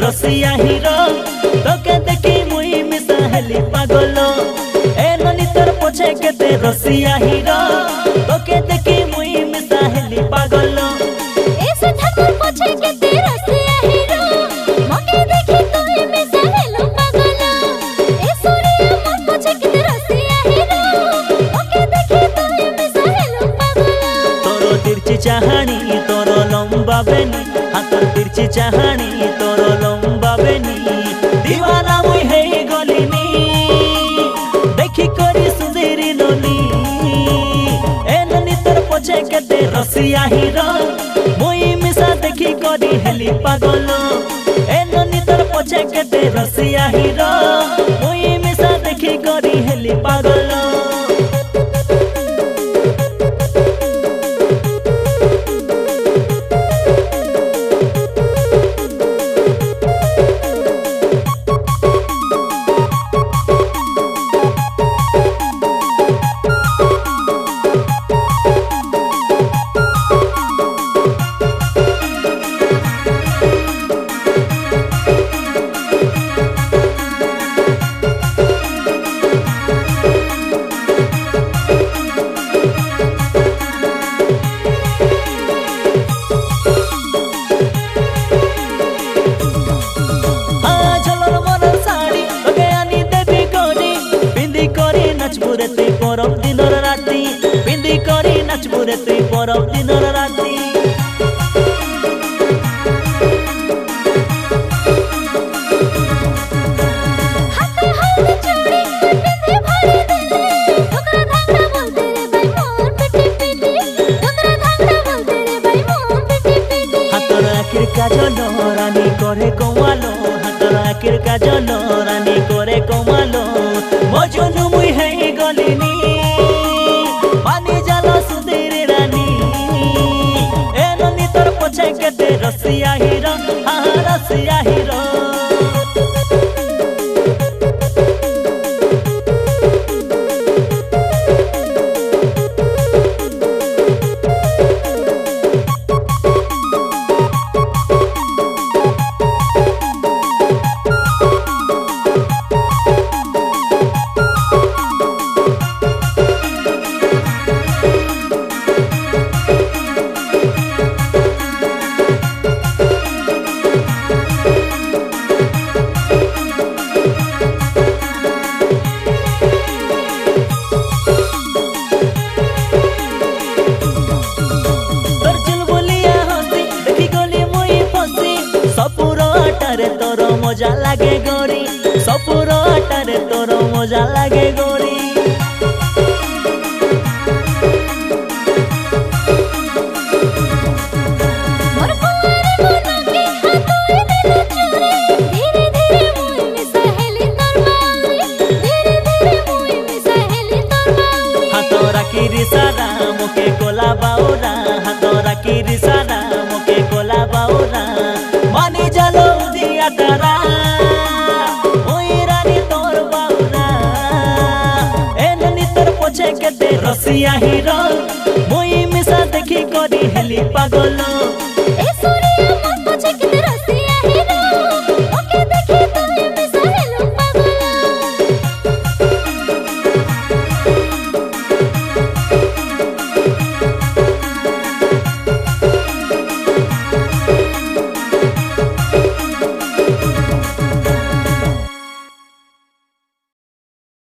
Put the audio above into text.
रसिया hero तोके देखी मुई मिसा हेली पागल। ए ननी तोर पोछे केते रसिया हीरो तोके देखी मुई मिसा हेली पागल। ऐसे ठाकुर पोछे केते रसिया हीरो मके देखी तोई मिसा हेलो पागल। ए सूर्य मन पोछे केते रसिया हीरो मके देखी तोई मिसा हेलो पागल। तोरो तिरछी चाहणी तोरो लंबा बेनी हाथर तिरछी चाहणी तोरो लंबा बेनी दीवाना मुई हे गलिनी देखी करी सुधीरी नली। ए ननी तोर पोछे केते रसिया हीरो मुई मिसा देखी करी हेली पागल। ए ननी तोर पोछे केते रसिया हीरो मुई मिसा देखी करी हेली पागल। नाचबुरे तुई परब दिनर राती बिंदी करी नाचबुरे तुई परब दिनर राती। हाथर आखिर काजल रानी करे कमालो हाथर आखिर काजल रानी करे कमालो मजनू मुई है गलिनी पानी जाला सुधीर रानी। ए ननी तोर पोछे केते रसिया हीरो हाँ रसिया हीरो। सपुराटारे तोरो मजा लागे गोरी सपुराटारे तोरो मजा लागे गोरी। हाथोरा की रिसारा मोके कोला बाउरा हाथोरा की रिसारा मोके कोला बाउरा मानी जालो दिया तारा ओई रानी तोर बाउरा। ए ननी तोर पोछे केते रसिया हीरो मुई मिसा देखी करी हेली पागल।